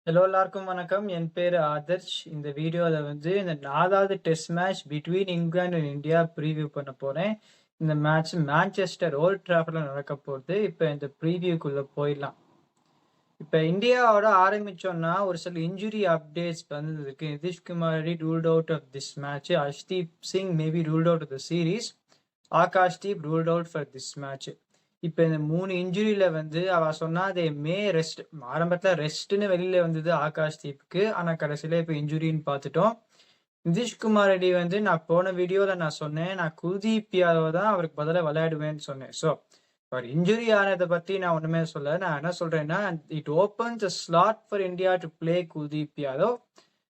Hello எல்லாருக்கும் வணக்கம். என் பேரு ஆதர்ஷ். இந்த வீடியோல இந்த 4வது test match between England and India preview பண்ண போறேன். இந்த மேட்ச் மான்செஸ்டர் ஓல்ட் டிராஃபர்ட்ல நடக்க போகுது. இப்ப இந்த ப்ரீவியூக்குள்ள போயிடலாம். இப்ப இந்தியாவோட ஆரம்பிச்சோம்னா ஒரு சில இன்ஜுரி அப்டேட்ஸ் வந்திருக்கு. Nitish Kumar Reddy ruled out of this match. Harshdeep Singh maybe ruled out of the series. Akashdeep ruled out for this match. இப்ப இந்த 3 இன்ஜுரியில அவ சொன்னா ரெஸ்ட். ஆரம்பத்துல ரெஸ்ட்னு வெளியில வந்தது ஆகாஷ்தீப்புக்கு. ஆனா கடைசியில இப்ப இன்ஜுரின்னு பார்த்துட்டோம். நிதிஷ்குமார் ரெட்டி நான் போன வீடியோல நான் சொன்னேன், நான் குல்தீப் யாதவ் தான் அவருக்கு பதிலா விளையாடுவேன்னு சொன்னேன். ஸோ அவர் இன்ஜுரி ஆனதை பத்தி நான் ஒண்ணுமே சொல்ல. நான் என்ன சொல்றேன்னா, it opens a slot for India to play Kuldeep Yadav.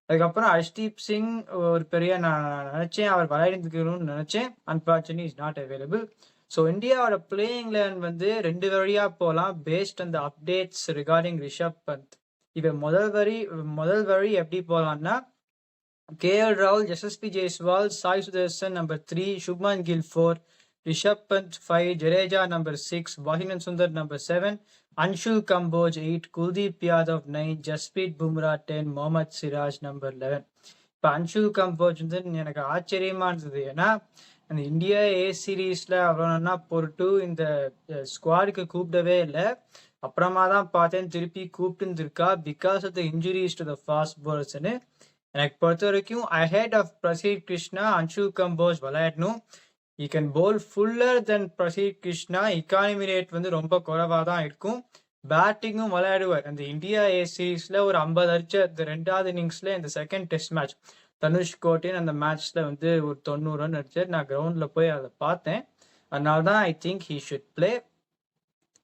அதுக்கப்புறம் ஹர்ஷ்தீப் சிங் ஒரு பெரிய நான் நினைச்சேன் அவர் விளையாடிருக்கணும்னு நினைச்சேன். Unfortunately is not available. So இந்தியாவோட பிளேயிங் லைன் 2 வழியா போகலாம் பேஸ்ட் அந்த அப்டேட்ஸ் ரிகார்டிங் ரிஷப் பந்த். இவ முதல் வழி எப்படி போகலாம்னா, கேஎல் ராகுல், Yashasvi Jaiswal, Sai Sudharsan number 3, Shubman Gill 4, Rishabh Pant 5, Jadeja number 6, Washington Sundar number 7, Anshul Kamboj 8, Kuldeep Yadav 9, Jasprit Bumrah 10, Mohammed Siraj number 11. இப்போ அன்ஷுல் கம்போஜ் எனக்கு ஆச்சரியமா இருந்தது. ஏன்னா அந்த இந்தியா ஏ சீரீஸ்ல அவ்வளோனா பொருட்டு இந்த ஸ்குவாடுக்கு கூப்பிடவே இல்லை. அப்புறமா தான் பார்த்தேன் திருப்பி கூப்பிட்டு இருக்கா because of the injuries to the fast பாலர்ஸ்னு. எனக்கு பொறுத்த வரைக்கும் அஹெட் ஆஃப் பிரசீத் கிருஷ்ணா அன்ஷுல் கம்போஜ் விளையாடணும். He can bowl fuller than Prasidh Krishna. Economy rate ரொம்ப குறைவா தான் இருக்கும். பேட்டிங்கும் விளையாடுவார். அந்த இந்தியா ஏ சீரீஸ்ல ஒரு 50 அடிச்ச இந்த 2வது இன்னிங்ஸ்ல இந்த செகண்ட் டெஸ்ட் மேட்ச் தனுஷ் கோட்டின் அந்த மேட்ச்ல ஒரு 90 ரன் அடிச்சார். நான் கிரவுண்ட்ல போய் அதை பார்த்தேன். அதனால தான் I think he should play.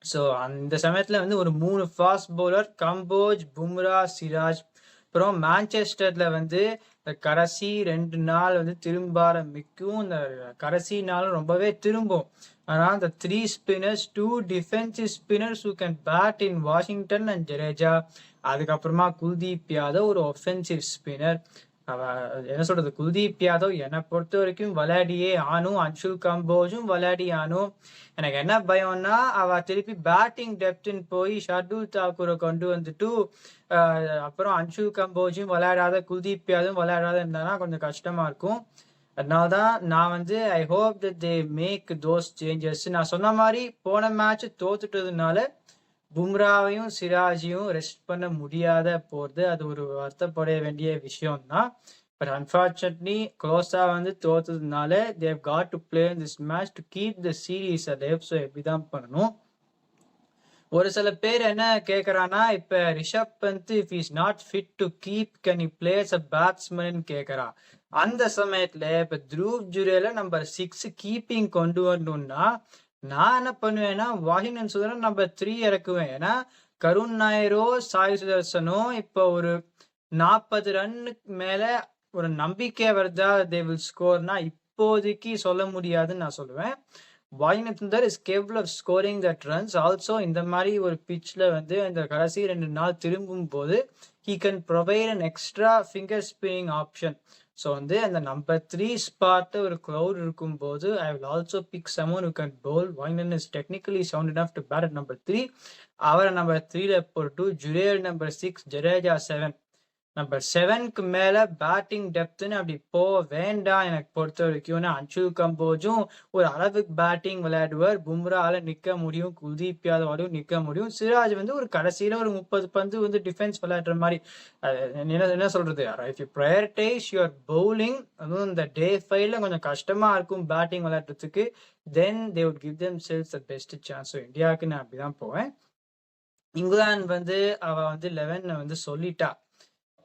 So அந்த சமயத்துல ஒரு 3 ஃபாஸ்ட் பவுலர் கம்போஜ், பும்ரா, சிராஜ். அப்புறம் மான்செஸ்டர்ல கடைசி 2 நாள் திரும்ப ஆரம்பிக்கும். இந்த கடைசி நாள் ரொம்பவே திரும்பும். ஆனால் இந்த 3 spinners, 2 defensive spinners who can bat in Washington and Jadeja. அதுக்கப்புறமா குல்தீப் யாதவ் ஒரு ஒஃபென்சிவ் ஸ்பின்னர். என்ன சொல்றது, குல்தீப் யாதவ் என்னை பொறுத்த வரைக்கும் விளையாடியே ஆனும். அன்ஷுல் கம்போஜும் விளையாடி ஆனும். எனக்கு என்ன பயம்னா, அவ திருப்பி பேட்டிங் டெப்த்ன்னு போய் ஷர்துல் தாக்கூரை கொண்டு வந்துட்டு அப்புறம் அன்ஷுல் கம்போஜும் விளையாடாத, குல்தீப் யாதவும் விளையாடாத இருந்தானா கொஞ்சம் கஷ்டமா இருக்கும். அதனால்தான் நான் I hope that they make those changes. நான் சொன்ன மாதிரி போன மேட்ச் தோத்துட்டதுனால பும்ராவையும் சிராஜையும் ரெஸ்ட் பண்ண முடியாத போறது அது ஒரு வருத்தப்பட வேண்டிய விஷயம் தான். பட் அன்பார்ச்சுனேட்லி க்ளோஸா தோத்ததுனால they've got to play in this match to keep the series alive. So எப்படிதான் பண்ணணும். ஒரு சில பேர் என்ன கேட்கறானா, இப்ப Rishabh Pant if is not fit to keep can he plays a batsman கேட்கறா. அந்த சமயத்துல இப்ப த்ருவ் ஜுரேல நம்பர் 6 கீப்பிங் கொண்டு வரணும்னா நான் என்ன பண்ணுவேன்னா, வாஷிங்டன் சுந்தர் நம்பர் 3 இறக்குவேன். ஏன்னா கருண் நாயரோ சாய் சுதர்சனோ இப்போ ஒரு 40 ரன்னுக்கு மேல ஒரு நம்பிக்கை வருதா தே வில் ஸ்கோர்னா இப்போதைக்கு சொல்ல முடியாதுன்னு நான் சொல்லுவேன். Washington Sundar is capable of scoring that runs also. இந்த மாதிரி ஒரு பிட்ச்ல இந்த கடைசி 2 நாள் திரும்பும் போது he can provide an extra finger spinning option. So அந்த நம்பர் 3 ஸ்பாட் ஒரு க்ரௌட் இருக்கும்போது I will also pick someone who can bowl. Washington is technically sound enough to bat at number 3. அவரை நம்பர் 3ல போட்டு ஜுரேல் நம்பர் 6, ஜடேஜா 7. நம்பர் 7க்கு மேல batting டெப்த்னு அப்படி போக வேண்டாம் எனக்கு பொறுத்த வரைக்கும். அன்ஷுல் கம்போஜும் ஒரு அளவுக்கு பேட்டிங் விளையாடுவார். பும்ரால நிக்க முடியும், குல்தீப் யாதவாலையும் நிக்க முடியும். சிராஜ் ஒரு கடைசியில ஒரு 30 பந்து டிஃபென்ஸ் விளையாடுற மாதிரி. என்ன சொல்றது, if you prioritise your bowling, அதுவும் இந்த டே 5ல கொஞ்சம் கஷ்டமா இருக்கும் பேட்டிங் விளையாடுறதுக்கு, then they would give themselves the best chance. So இந்தியாவுக்கு நான் அப்படிதான் போவேன். இங்கிலாந்து அவ 11 சொல்லிட்டா.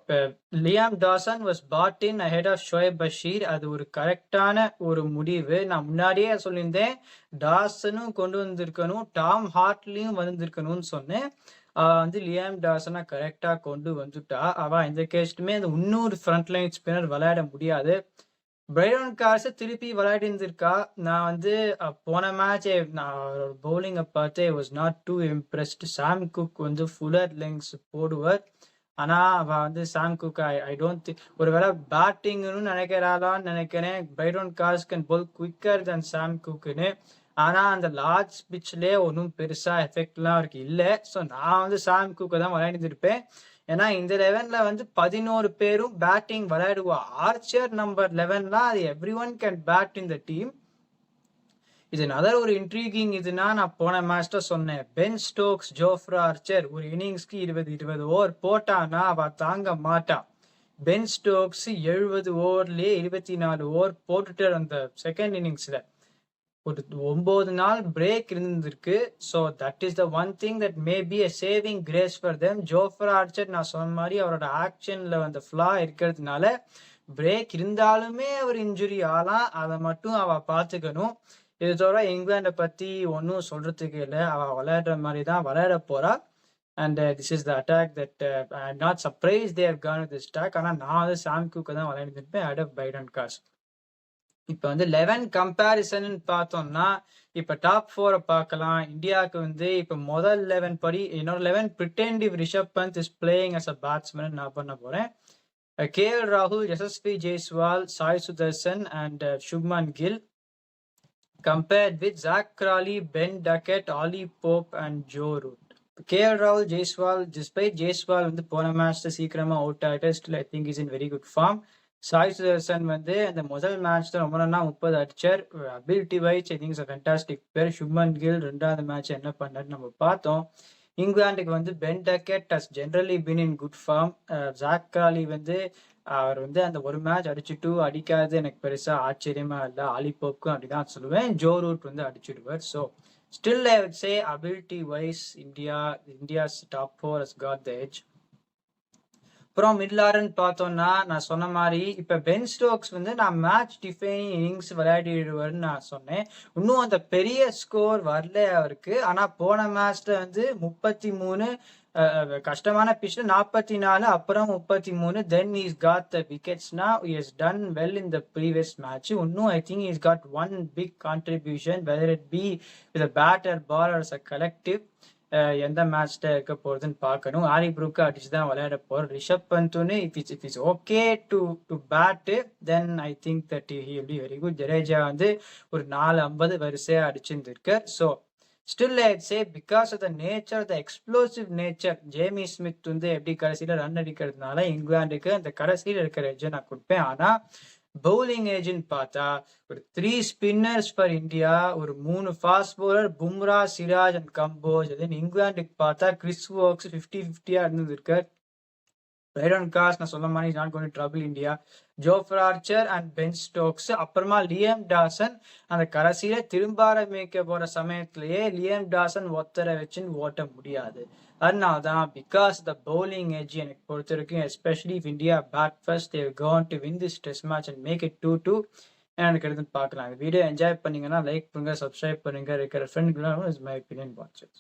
இப்போ Liam Dawson was put in ahead of Shoaib Bashir. அது ஒரு கரெக்டான ஒரு முடிவு. நான் முன்னாடியே சொல்லியிருந்தேன் டாசனும் கொண்டு வந்திருக்கணும், டாம் ஹார்ட்லியும் வந்திருக்கணும்னு சொன்னேன். லியாம் டாசனை கரெக்டா கொண்டு வந்துட்டா. அவ இந்த கேஸ்டுமே அந்த இன்னொரு ஃப்ரண்ட் லைன் ஸ்பின்னர் விளையாட முடியாது. பிரைடன் கார்ஸ் திருப்பி விளையாடி இருந்திருக்கா. நான் போன மேட்ச் நான் பவுலிங்கை பார்த்து was not too impressed. Sam Cook fuller lengths போடுவார். ஆனா அவ Sam Cook I don't think, ஒருவேளை பேட்டிங்னு நினைக்கிறாளான்னு நினைக்கிறேன். Brydon Carse can bowl quicker than Sam குக்னு. ஆனா அந்த லார்ஜ் பிட்ச்லேயே ஒன்றும் பெருசா எஃபெக்ட்லாம் அவருக்கு இல்லை. ஸோ நான் சாம் குக்கை தான் விளையாடிருப்பேன். ஏன்னா இந்த 11ல வந்து 11 பேரும் பேட்டிங் விளையாடுவா. ஆர்ச்சர் நம்பர் 11லாம் அது every one can bat in the team. இது அதர் ஒரு இன்ட்ரீகிங் இதுனா நான் போன மேட்ச்ல சொன்னேன். பென் ஸ்டோக்ஸ், ஜோஃப்ரா ஆர்ச்சர் ஒரு இன்னிங்ஸ்க்கு 20 ஓவர் போட்டானா அவ தாங்க மாட்டா. பென் ஸ்டோக்ஸ் 70 ஓவர்லயே 24 ஓவர் போட்டுட்டு அந்த செகண்ட் இன்னிங்ஸ்ல ஒரு 9 நாள் பிரேக் இருந்திருக்கு. So that is the one thing that may be a saving grace for them. Jofra Archer நான் சொன்ன மாதிரி அவரோட ஆக்ஷன்ல அந்த ஃப்ளா இருக்கிறதுனால பிரேக் இருந்தாலுமே அவர் இன்ஜுரி ஆகலாம். அதை மட்டும் அவ பார்த்துக்கணும். இது தவிர இங்கிலாண்டை பத்தி ஒன்றும் சொல்றதுக்கு இல்லை. அவ விளையாடுற மாதிரி தான் விளையாட போறா. And this is the attack that I am not surprised they have gone with this attack. ஆனால் நான் வந்து சாம் குக்கு தான் விளையாண்டுருப்பேன் அட் ஆஃப் பைடன் காஸ். இப்போ வந்து 11 கம்பேரிசன் பார்த்தோம்னா இப்போ டாப் 4 பார்க்கலாம். இந்தியாவுக்கு வந்து இப்போ முதல் 11 படி என்னோட 11 பிரிட்டெண்டிவ் Rishabh Pant is playing as a batsman நான் பண்ண போறேன். KL ராகுல், Yashasvi Jaiswal, Sai Sudharsan and Shubman Gill. Compared with Zach Crawley, Ben Duckett, Ollie Pope and Joe Root. KL Rahul, Jaiswal, despite Jaiswal வந்து போன மேட்ச்ல சீக்கிரமா அவுட் ஆகிட்டு, still I think is in very good form. Sai Sudharsan வந்து அந்த முதல் மேட்ச்ல ரொம்ப நல்லா 30 அடிச்சார். Ability wise I think is fantastic pair. Shubman kill 2வது மேட்ச் என்ன பண்ணாரு நம்ம பார்த்தோம். இங்கிலாந்துக்கு வந்து Ben Duckett has generally been in good form. Zak Crawley வந்து அவர் வந்து அந்த ஒரு மேட்ச் அடிச்சுட்டு அடிக்காது எனக்கு பெருசா ஆச்சரியமா இல்லை. ஆலிபோப்புக்கும் அப்படிதான் சொல்லுவேன். ஜோ ரூட் வந்து அடிச்சுடுவார். So still I would say ability wise India's top 4 has got the edge. அப்புறம் மிடில் ஆர்டர்னு பார்த்தோம்னா நான் சொன்ன மாதிரி இப்போ பென் ஸ்டோக்ஸ் வந்து நான் மேட்ச் டிஃபைனிங் இன்னிங்ஸ் விளையாடிடுவார்னு நான் சொன்னேன். இன்னும் அந்த பெரிய ஸ்கோர் வரல அவருக்கு. ஆனால் போன மேட்ச்ல வந்து 33 கஷ்டமான பிச்ல 44 அப்புறம் 33 தென் இஸ் காட் த விக்கெட்ஸ்னா is done well in the previous match. இன்னும் I think is got one big contribution whether it be with batter bowlers a collective. எந்த மேட்ச்ல இருக்க போறதுன்னு பார்க்கணும். ஆரி ப்ரூக்கு அடிச்சுதான் விளையாட போறோம். ரிஷப் பந்துன்னு if it's okay to bat then I think that he will be very good. Jadeja வந்து ஒரு 450 வரிசையா அடிச்சிருந்திருக்கார். So still I say because of the nature the explosive nature Jamie Smith வந்து எப்படி கடைசியில ரன் அடிக்கிறதுனால இங்கிலாந்துக்கு அந்த கடைசியில் இருக்கிற எட்ஜை நான் கொடுப்பேன். ஆனா பவுலிங் ஏஜ்னு பார்த்தா ஒரு 3 ஸ்பின்னர்ஸ் ஃபார் இந்தியா, ஒரு 3 fast bowler Bumrah, Siraj and compose. இங்கிலாந்துக்கு பார்த்தா கிறிஸ் வோக்ஸ் 50-50 இருந்திருக்கார். பைடன் காஸ் நான் சொல்ல மாதிரி not going to trouble India. Jofra Archer and Ben Stokes. அப்புறமா லியம் டாசன். அந்த கடைசியில திரும்ப ஆரம்பிக்க போற சமயத்திலேயே லியம் டாசன் ஒத்தரை வச்சுன்னு ஓட்ட முடியாது. அதனால தான் பிகாஸ் த பவுலிங் எட்ஜ் எனக்கு பொறுத்த வரைக்கும் especially if India bat first they've got to win this test match and make it 2-2 எனக்கு எடுத்து பார்க்கலாம். இந்த வீடியோ என்ஜாய் பண்ணீங்கன்னா லைக் பண்ணுங்க, சப்ஸ்கிரைப் பண்ணுங்க, இருக்கிற ஃப்ரெண்ட்களும் இஸ் மை ஒப்பீனியன் வாட்சஸ்.